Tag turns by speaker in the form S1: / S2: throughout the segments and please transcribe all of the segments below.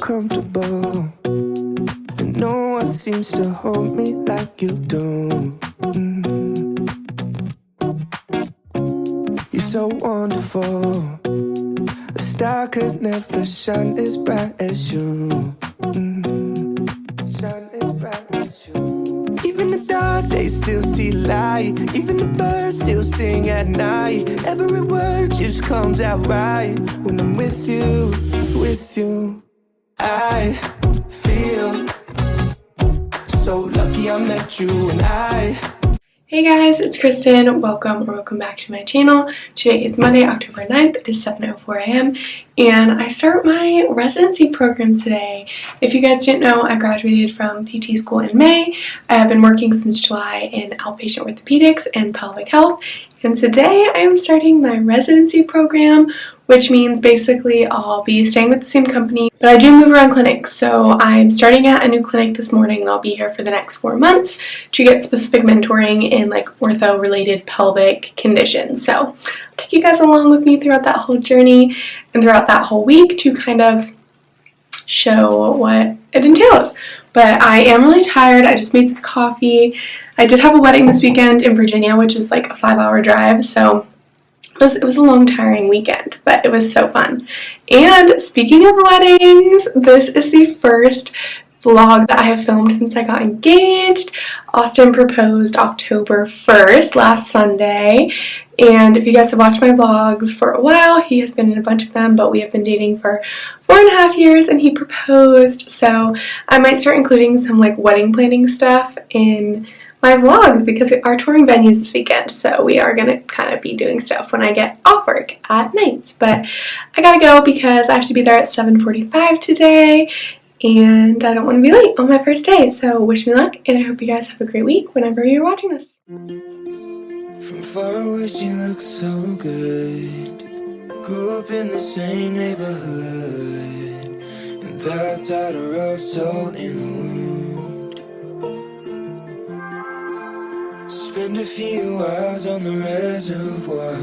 S1: comfortable, and no one seems to hold me like you do. You're so wonderful. A star could never shine as bright as you. Shine as bright as you. Even the dark days still see light. Even the birds still sing at night. Every word just comes out right when I'm with you, with you. I feel so lucky I met you, and
S2: Hey guys, it's Kristen. Welcome back to my channel. Today is Monday, October 9th. It is 7:04 a.m. and I start my residency program today. If you guys didn't know, I graduated from PT school in May. I have been working since July in outpatient orthopedics and pelvic health, and today I am starting my residency program, which means basically I'll be staying with the same company, but I do move around clinics. So I'm starting at a new clinic this morning, and I'll be here for the next 4 months to get specific mentoring in like ortho-related pelvic conditions. So I'll take you guys along with me throughout that whole journey and throughout that whole week to kind of show what it entails. But I am really tired. I just made some coffee. I did have a wedding this weekend in Virginia, which is like a 5-hour drive, so it was a long, tiring weekend, but it was so fun. And speaking of weddings, this is the first vlog that I have filmed since I got engaged. Austin proposed October 1st, last Sunday, and if you guys have watched my vlogs for a while, he has been in a bunch of them, but we have been dating for 4.5 years, and he proposed, so I might start including some like wedding planning stuff in my vlogs because we are touring venues this weekend, so we are going to kind of be doing stuff when I get off work at nights. But I gotta go because I have to be there at 7:45 today, and I don't want to be late on my first day. So wish me luck, and I hope you guys have a great week whenever you're watching this.
S1: from far away she looks so good. Grew up in the same neighborhood, and that's how to rub salt in the wound. Spend a few hours on the reservoir,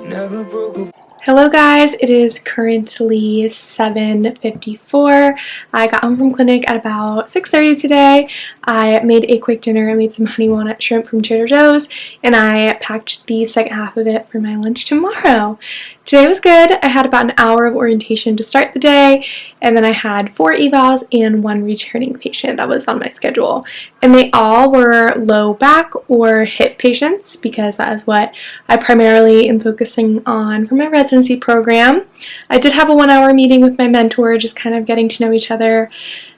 S1: never broke a...
S2: Hello guys, it is currently 7:54. I got home from clinic at about 6:30 today. I made a quick dinner. I made some honey walnut shrimp from Trader Joe's, and I packed the second half of it for my lunch tomorrow. Today was good. I had about an hour of orientation to start the day, and then I had 4 evals and 1 returning patient that was on my schedule. And they all were low back or hip patients because that is what I primarily am focusing on for my residency program. I did have a 1-hour meeting with my mentor, just kind of getting to know each other,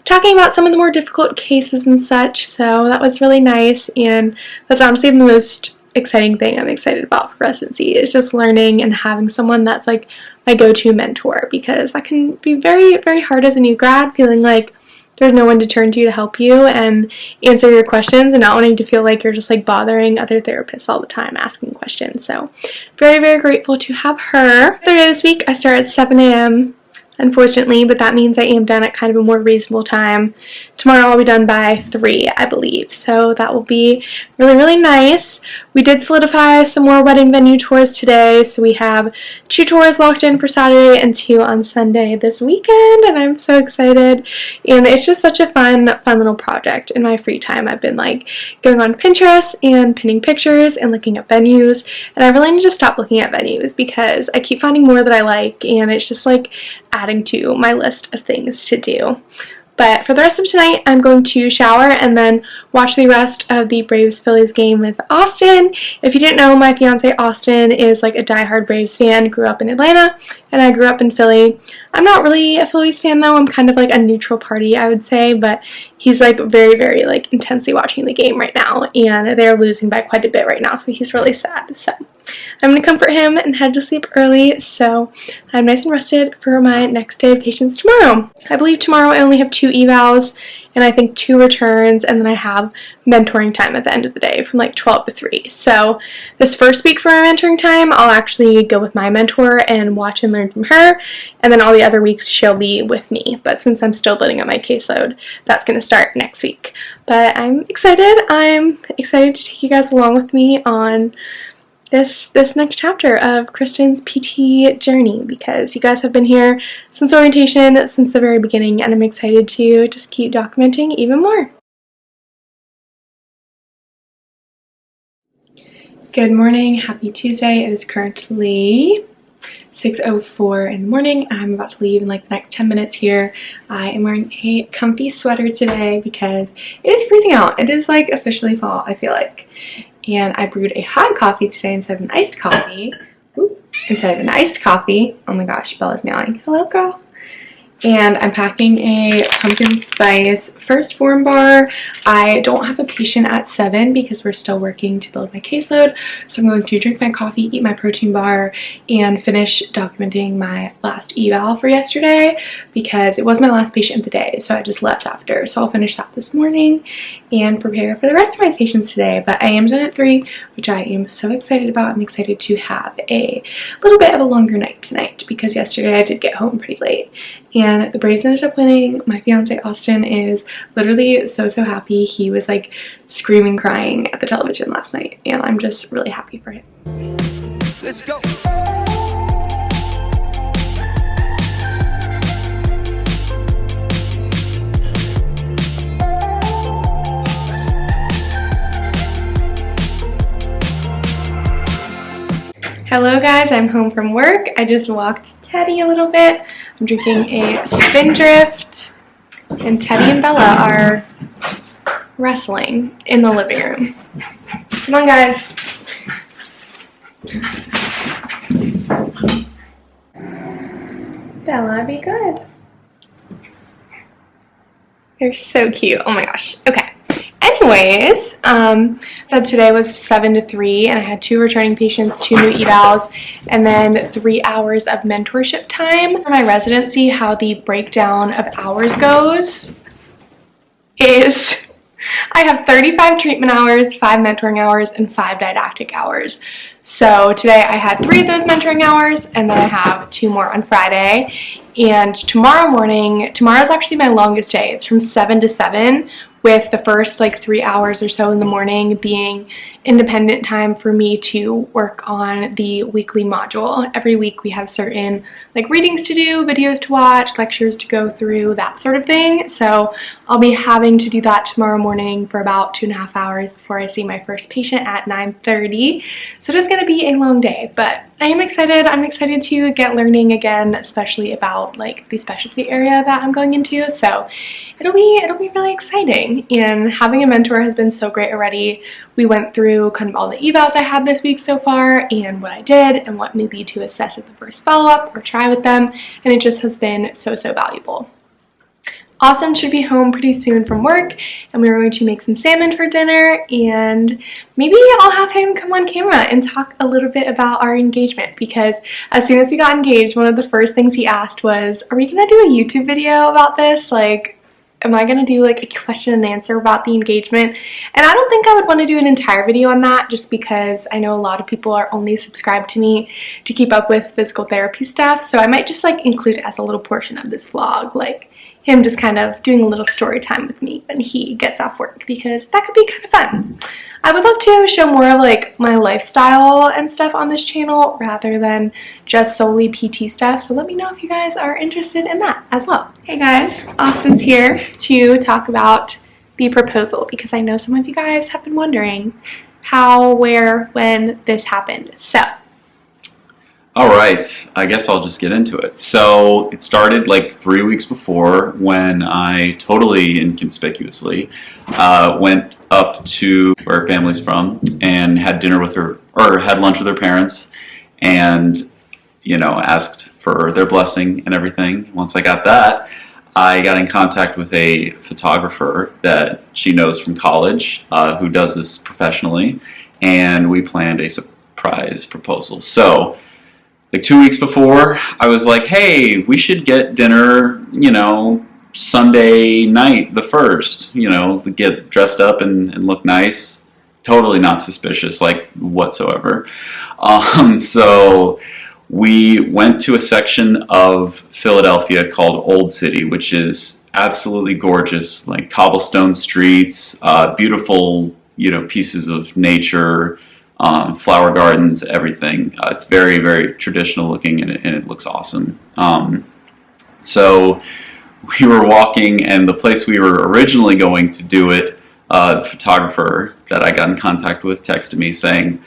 S2: talking about some of the more difficult cases and such, so that was really nice, and that's honestly the most exciting thing I'm excited about for residency is just learning and having someone that's like my go-to mentor, because that can be very, very hard as a new grad, feeling like there's no one to turn to help you and answer your questions, and not wanting to feel like you're just like bothering other therapists all the time asking questions. So very, very grateful to have her. This week I start at 7 a.m. unfortunately, but that means I am done at kind of a more reasonable time. Tomorrow I'll be done by 3, I believe, so that will be really, really nice. We did solidify some more wedding venue tours today, so we have 2 tours locked in for Saturday and 2 on Sunday this weekend, and I'm so excited. And it's just such a fun little project. In my free time, I've been like going on Pinterest and pinning pictures and looking at venues, and I really need to stop looking at venues because I keep finding more that I like, and it's just like adding to my list of things to do. But for the rest of tonight, I'm going to shower and then watch the rest of the Braves-Phillies game with Austin. If you didn't know, my fiance Austin is like a diehard Braves fan, grew up in Atlanta, and I grew up in Philly. I'm not really a Phillies fan though, I'm kind of like a neutral party, I would say, but he's like very, very like intensely watching the game right now, and they're losing by quite a bit right now, so he's really sad. So I'm going to comfort him and head to sleep early, so I'm nice and rested for my next day of patients tomorrow. I believe tomorrow I only have 2 evals, and I think 2 returns, and then I have mentoring time at the end of the day from like 12 to 3. So this first week for my mentoring time, I'll actually go with my mentor and watch and learn from her, and then all the other weeks she'll be with me. But since I'm still building up my caseload, that's going to start next week. But I'm excited. I'm excited to take you guys along with me on this next chapter of Kristen's PT journey, because you guys have been here since orientation, since the very beginning, and I'm excited to just keep documenting even more. Good morning, happy Tuesday. It is currently 6:04 in the morning. I'm about to leave in like the next 10 minutes here. I am wearing a comfy sweater today because it is freezing out. It is like officially fall, I feel like. And I brewed a hot coffee today instead of an iced coffee. Ooh, instead of an iced coffee. Oh my gosh, Bella's meowing. Hello, girl. And I'm packing a pumpkin spice first form bar. I don't have a patient at 7 because we're still working to build my caseload. So I'm going to drink my coffee, eat my protein bar, and finish documenting my last eval for yesterday because it was my last patient of the day. So I just left after. So I'll finish that this morning and prepare for the rest of my patients today. But I am done at 3, which I am so excited about. I'm excited to have a little bit of a longer night tonight because yesterday I did get home pretty late. And the Braves ended up winning. My fiance Austin is literally so happy. He was like screaming, crying at the television last night, and I'm just really happy for him.
S1: Let's go.
S2: Hello guys, I'm home from work. I just walked Teddy a little bit. I'm drinking a Spindrift, and Teddy and Bella are wrestling in the living room. Come on guys. Bella, be good. You're so cute. Oh my gosh. Okay. Anyways, so today was 7 to 3, and I had 2 returning patients, 2 new evals, and then 3 hours of mentorship time. For my residency, how the breakdown of hours goes is I have 35 treatment hours, 5 mentoring hours, and 5 didactic hours. So today I had 3 of those mentoring hours, and then I have 2 more on Friday. And tomorrow's actually my longest day. It's from 7 to 7, with the first like 3 hours or so in the morning being independent time for me to work on the weekly module. Every week we have certain like readings to do, videos to watch, lectures to go through, that sort of thing. So I'll be having to do that tomorrow morning for about 2.5 hours before I see my first patient at 9:30. So it is going to be a long day, but I am excited. I'm excited to get learning again, especially about like the specialty area that I'm going into. So it'll be really exciting. And having a mentor has been so great already. We went through kind of all the evals I had this week so far and what I did and what maybe to assess at the first follow-up or try with them, and it just has been so valuable. Austin should be home pretty soon from work, and we are going to make some salmon for dinner, and maybe I'll have him come on camera and talk a little bit about our engagement, because as soon as we got engaged, one of the first things he asked was, are we gonna do a YouTube video about this? Like, am I going to do like a question and answer about the engagement? And I don't think I would want to do an entire video on that, just because I know a lot of people are only subscribed to me to keep up with physical therapy stuff. So I might just like include it as a little portion of this vlog, like him just kind of doing a little story time with me when he gets off work, because that could be kind of fun. I would love to show more of like my lifestyle and stuff on this channel rather than just solely PT stuff. So let me know if you guys are interested in that as well. Hey guys, Austin's here to talk about the proposal, because I know some of you guys have been wondering how, where, when this happened. So
S3: all right, I guess I'll just get into it. So it started like 3 weeks before, when I totally inconspicuously went up to where her family's from and had dinner with her, or had lunch with her parents, and, you know, asked for their blessing and everything. Once I got that, I got in contact with a photographer that she knows from college, who does this professionally, and we planned a surprise proposal. So like 2 weeks before, I was like, hey, we should get dinner, you know, Sunday night, the 1st, you know, get dressed up and look nice. Totally not suspicious, like, whatsoever. So we went to a section of Philadelphia called Old City, which is absolutely gorgeous, like cobblestone streets, beautiful, you know, pieces of nature, flower gardens, everything. It's very, very traditional looking, and it looks awesome. So we were walking, and the place we were originally going to do it, the photographer that I got in contact with texted me saying,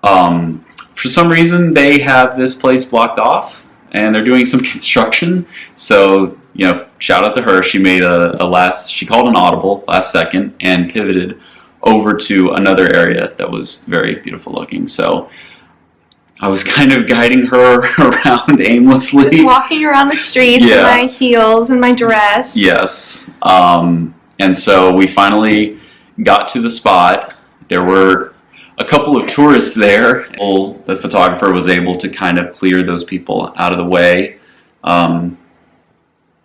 S3: for some reason they have this place blocked off and they're doing some construction. So, you know, shout out to her. She made she called an audible last second and pivoted over to another area that was very beautiful looking. So I was kind of guiding her around aimlessly.
S2: Just walking around the streets in my heels and my dress.
S3: Yes. And so we finally got to the spot. There were a couple of tourists there. The photographer was able to kind of clear those people out of the way.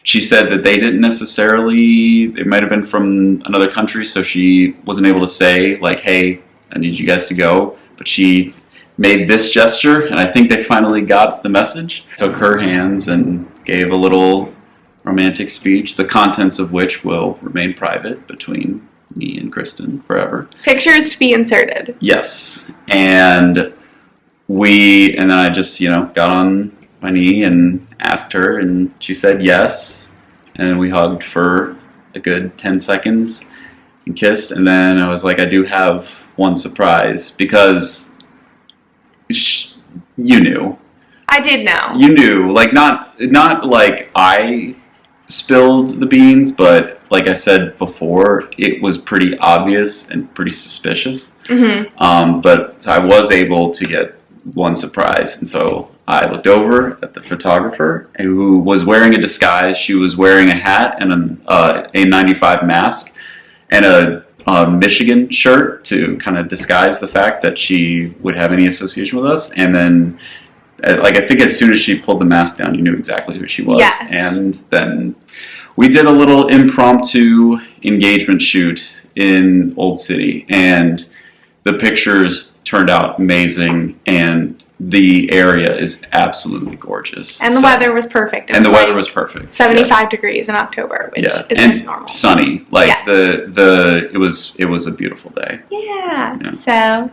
S3: She said that they didn't necessarily, they might have been from another country, so she wasn't able to say, like, hey, I need you guys to go. But she made this gesture, and I think they finally got the message. Took her hands and gave a little romantic speech, the contents of which will remain private between me and Kristen forever.
S2: Pictures to be inserted.
S3: Yes. And then I just, got on my knee and asked her, and she said yes. And we hugged for a good 10 seconds and kissed. And then I was like, I do have one surprise, because you knew.
S2: I did know.
S3: You knew. Like, not like I spilled the beans, but like I said before, it was pretty obvious and pretty suspicious. Mm-hmm. But I was able to get one surprise, and so I looked over at the photographer, who was wearing a disguise. She was wearing a hat and a N95 mask and a Michigan shirt to kind of disguise the fact that she would have any association with us. And then, I think as soon as she pulled the mask down, you knew exactly who she was.
S2: Yes.
S3: And then we did a little impromptu engagement shoot in Old City, and the pictures turned out amazing, and the area is absolutely gorgeous.
S2: And the weather was perfect.
S3: And the weather was perfect.
S2: 75 degrees in October, which is normal.
S3: Sunny. Like, it was a beautiful day.
S2: Yeah. So,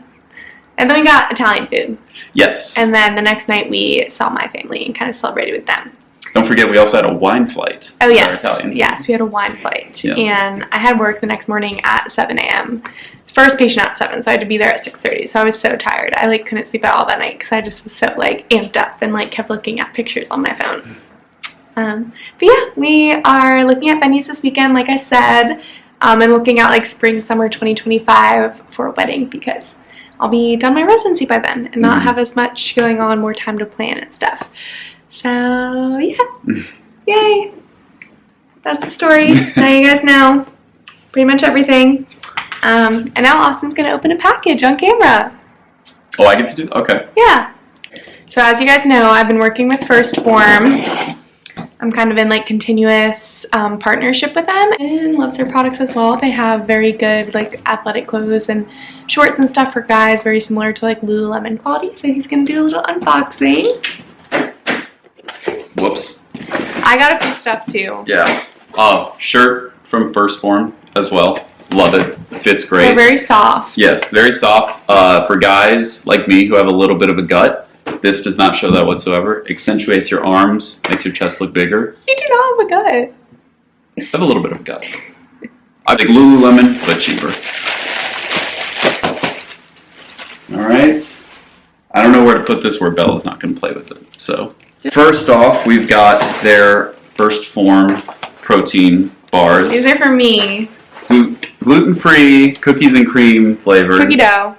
S2: and then we got Italian food.
S3: Yes.
S2: And then the next night we saw my family and kind of celebrated with them.
S3: Don't forget, we also had a wine flight.
S2: Oh, yes. Yes, we had a wine flight. Yeah. And I had work the next morning at 7 a.m. First patient at 7, so I had to be there at 6:30. So I was so tired. I couldn't sleep at all that night because I just was so amped up and kept looking at pictures on my phone. But yeah, we are looking at venues this weekend, like I said, and looking at spring, summer 2025 for a wedding, because I'll be done my residency by then and not have as much going on, more time to plan and stuff. So yeah, yay! That's the story. Now you guys know pretty much everything. And now Austin's going to open a package on camera.
S3: Oh, I get to do that? Okay.
S2: Yeah. So as you guys know, I've been working with First Form. I'm kind of in continuous partnership with them, and love their products as well. They have very good athletic clothes and shorts and stuff for guys, very similar to Lululemon quality. So he's going to do a little unboxing.
S3: Whoops.
S2: I got a few stuff too.
S3: Yeah. Shirt from First Form as well. Love it. Fits great.
S2: They're very soft.
S3: Yes, very soft. For guys like me who have a little bit of a gut, this does not show that whatsoever. Accentuates your arms, makes your chest look bigger.
S2: You do not have a gut.
S3: I have a little bit of a gut. I think Lululemon, but cheaper. Alright. I don't know where to put this where Bella's not going to play with it. So, first off, we've got their First Form protein bars.
S2: These are for me.
S3: Gluten-free, cookies and cream flavored.
S2: Cookie dough.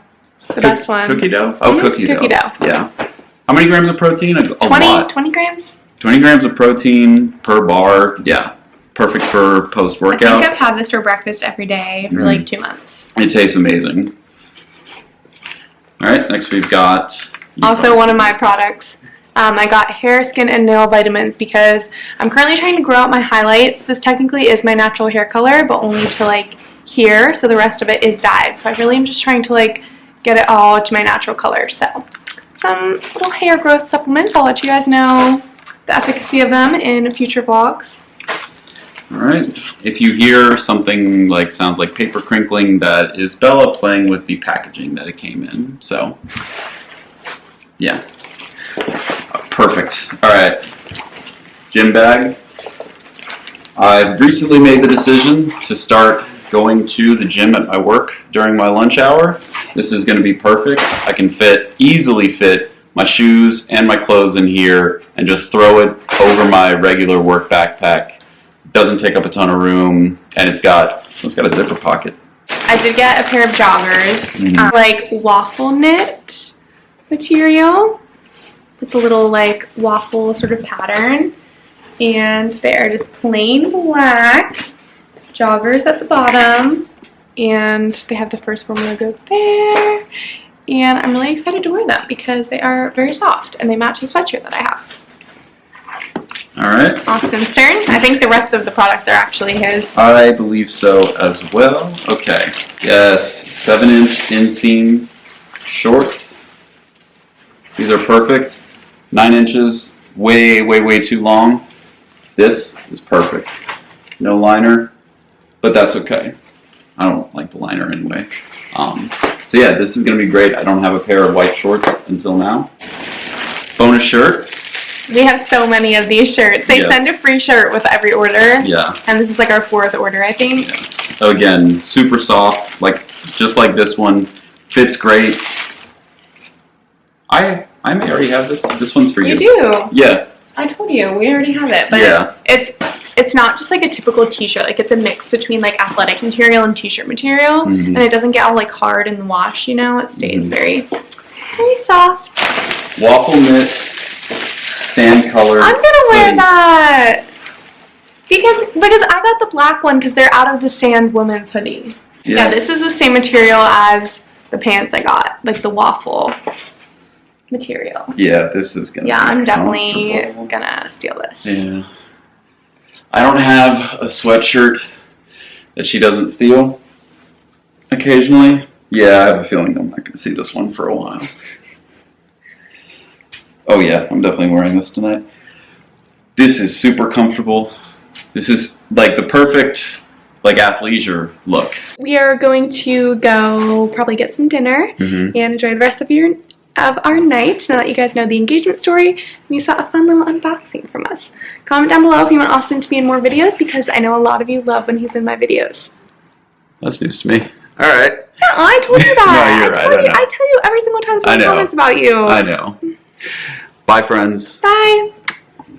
S2: The best one.
S3: Cookie dough? Oh, cookie dough. Yeah. How many grams of protein? A lot.
S2: 20 grams?
S3: 20 grams of protein per bar. Yeah. Perfect for post-workout.
S2: I think I've had this for breakfast every day for 2 months.
S3: It tastes amazing. Alright, next we've got...
S2: Also one of my products. I got hair, skin, and nail vitamins because I'm currently trying to grow out my highlights. This technically is my natural hair color, but only to here, so the rest of it is dyed. So I really am just trying to get it all to my natural color. So some little hair growth supplements. I'll let you guys know the efficacy of them in future vlogs.
S3: All right. If you hear something like sounds like paper crinkling, that is Bella playing with the packaging that it came in. So, yeah. Perfect. All right. Gym bag. I've recently made the decision to start going to the gym at my work during my lunch hour. This is going to be perfect. I can easily fit my shoes and my clothes in here and just throw it over my regular work backpack. Doesn't take up a ton of room, and it's got a zipper pocket.
S2: I did get a pair of joggers, like waffle knit material with a little like waffle sort of pattern, and they are just plain black joggers at the bottom, and they have the First One logo there, and I'm really excited to wear them because they are very soft and they match the sweatshirt that I have.
S3: All right.
S2: Austin's turn. I think the rest of the products are actually his.
S3: I believe so as well. Okay. Yes. 7-inch inseam shorts. These are perfect. 9 inches, way, way, way too long. This is perfect. No liner, but that's okay. I don't like the liner anyway. So yeah, this is going to be great. I don't have a pair of white shorts until now. Bonus shirt.
S2: We have so many of these shirts. They send a free shirt with every order.
S3: Yeah.
S2: And this is like our 4th order, I think.
S3: Yeah. So again, super soft, just like this one. Fits great. I may already have this. This one's for you.
S2: You do?
S3: Yeah.
S2: I told you, we already have it. But
S3: yeah.
S2: It's not just like a typical t-shirt. Like it's a mix between like athletic material and t-shirt material. And it doesn't get all like hard in the wash, you know? It stays very, very soft.
S3: Waffle knit. Sand color.
S2: I'm gonna wear that because I got the black one because they're out of the sand woman's hoodie. Yeah, this is the same material as the pants I got, like the waffle material.
S3: Yeah, this is gonna.
S2: Yeah, I'm definitely gonna steal this.
S3: Yeah. I don't have a sweatshirt that she doesn't steal. Occasionally, yeah, I have a feeling I'm not gonna see this one for a while. Oh yeah, I'm definitely wearing this tonight. This is super comfortable. This is like the perfect athleisure look.
S2: We are going to go probably get some dinner and enjoy the rest of our night. Now that you guys know the engagement story and you saw a fun little unboxing from us. Comment down below if you want Austin to be in more videos because I know a lot of you love when he's in my videos.
S3: That's news to me. All right.
S2: No, I told you that.
S3: No, you're right.
S2: I tell you every single time someone comments about you.
S3: I know. Bye, friends.
S2: Bye.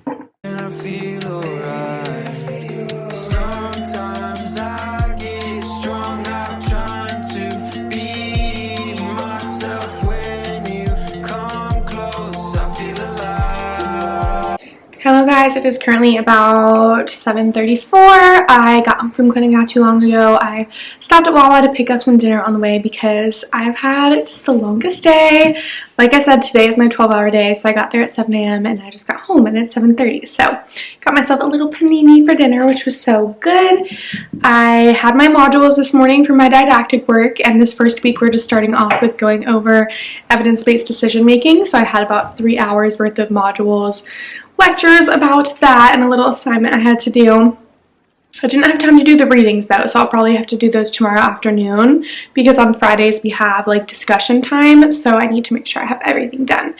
S1: I feel alright. Sometimes I get strung out trying to be myself. When you come close, I feel alive.
S2: Hello guys, it is currently about 7:34. I got home from clinic not too long ago. I stopped at Wawa to pick up some dinner on the way because I've had just the longest day. Like I said, today is my 12-hour day, so I got there at 7 a.m. and I just got home and it's 7:30. So got myself a little panini for dinner, which was so good. I had my modules this morning for my didactic work, and this first week we're just starting off with going over evidence-based decision making. So I had about 3 hours worth of modules, lectures about that, and a little assignment I had to do. I didn't have time to do the readings though, so I'll probably have to do those tomorrow afternoon because on Fridays we have like discussion time, so I need to make sure I have everything done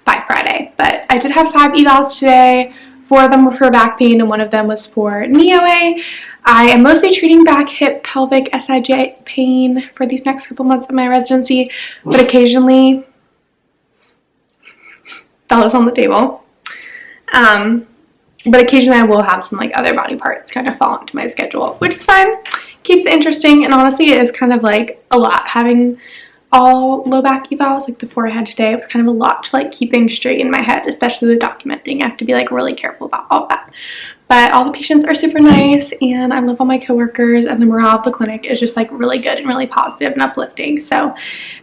S2: by Friday. But I did have 5 evals today. 4 of them were for back pain and 1 of them was for knee OA. I am mostly treating back, hip, pelvic, SIJ pain for these next couple months of my residency, but occasionally Bella's on the table. But occasionally I will have some like other body parts kind of fall into my schedule, which is fine. Keeps it interesting, and honestly it is kind of like a lot having all low back evals. Like the 4 I had today, it was kind of a lot to like keep things straight in my head, especially the documenting. I have to be like really careful about all that. But all the patients are super nice, and I love all my coworkers, and the morale of the clinic is just like really good and really positive and uplifting. So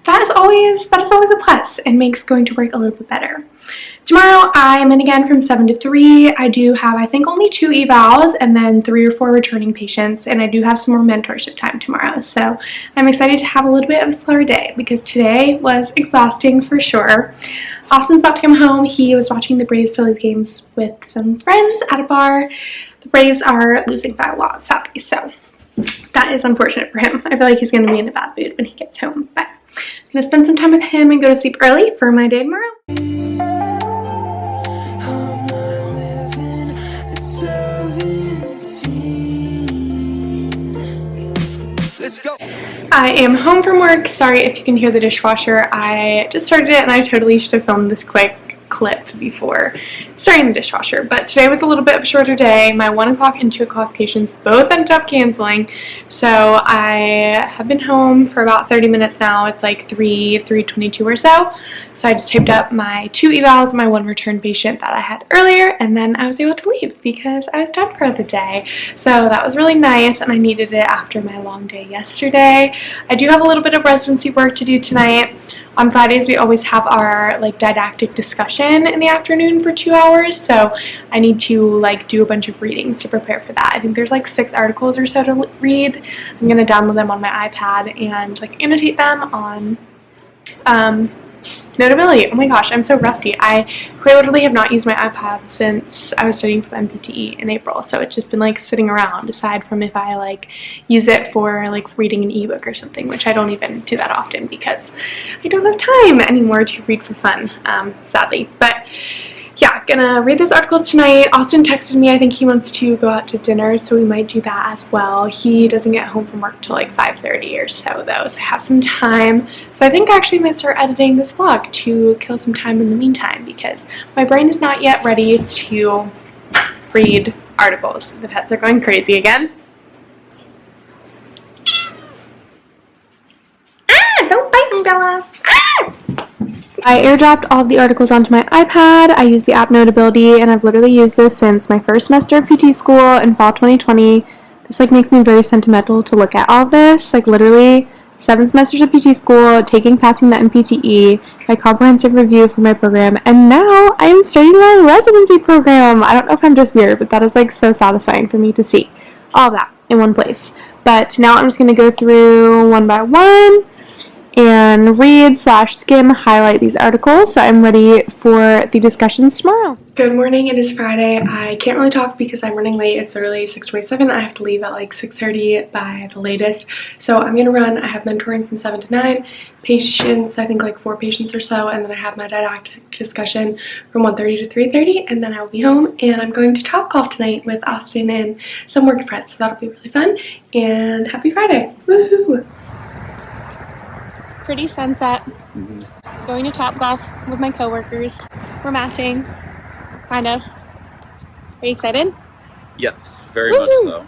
S2: that is always a plus and makes going to work a little bit better. Tomorrow I'm in again from 7 to 3. I do have, I think, only 2 evals and then 3 or 4 returning patients, and I do have some more mentorship time tomorrow. So I'm excited to have a little bit of a slower day because today was exhausting for sure. Austin's about to come home. He was watching the Braves-Phillies games with some friends at a bar. The Braves are losing by a lot, sadly, so that is unfortunate for him. I feel like he's going to be in a bad mood when he gets home, but I'm going to spend some time with him and go to sleep early for my day tomorrow.
S1: Let's go.
S2: I am home from work. Sorry if you can hear the dishwasher. I just started it and I totally should have filmed this quick clip before starting the dishwasher, but today was a little bit of a shorter day. My 1 o'clock and 2 o'clock patients both ended up canceling, so I have been home for about 30 minutes now. It's like 3:22 or so. So I just typed up my 2 evals, my 1 return patient that I had earlier, and then I was able to leave because I was done for the day. So that was really nice, and I needed it after my long day yesterday. I do have a little bit of residency work to do tonight. On Fridays, we always have our didactic discussion in the afternoon for 2 hours, so I need to do a bunch of readings to prepare for that. I think there's 6 articles or so to read. I'm gonna download them on my iPad and annotate them on Notability. Oh my gosh, I'm so rusty. I quite literally have not used my iPad since I was studying for the MPTE in April, so it's just been sitting around, aside from if I use it for reading an ebook or something, which I don't even do that often because I don't have time anymore to read for fun, sadly. But yeah, gonna read those articles tonight. Austin texted me, I think he wants to go out to dinner, so we might do that as well. He doesn't get home from work till 5:30 or so though, so I have some time. So I think I actually might start editing this vlog to kill some time in the meantime because my brain is not yet ready to read articles. The pets are going crazy again. Ah, don't bite me, Bella. Ah! I airdropped all of the articles onto my iPad. I use the app Notability, and I've literally used this since my first semester of PT school in fall 2020. This makes me very sentimental to look at all of this. Literally 7 semesters of PT school, passing the NPTE, my comprehensive review for my program, and now I am starting my residency program. I don't know if I'm just weird, but that is so satisfying for me to see all of that in one place. But now I'm just going to go through one by one and read/skim highlight these articles, so I'm ready for the discussions tomorrow. Good morning, it is Friday. I can't really talk because I'm running late. It's literally 6:27. I have to leave at 6:30 by the latest. So I'm gonna run. I have mentoring from 7 to 9. Patients, I think 4 patients or so, and then I have my didactic discussion from 1:30 to 3:30, and then I will be home, and I'm going to Topgolf tonight with Austin and some work friends, so that'll be really fun, and happy Friday. Woohoo! Pretty sunset. Going to Topgolf with my coworkers. We're matching, kind of. Are you excited?
S3: Yes, very much so.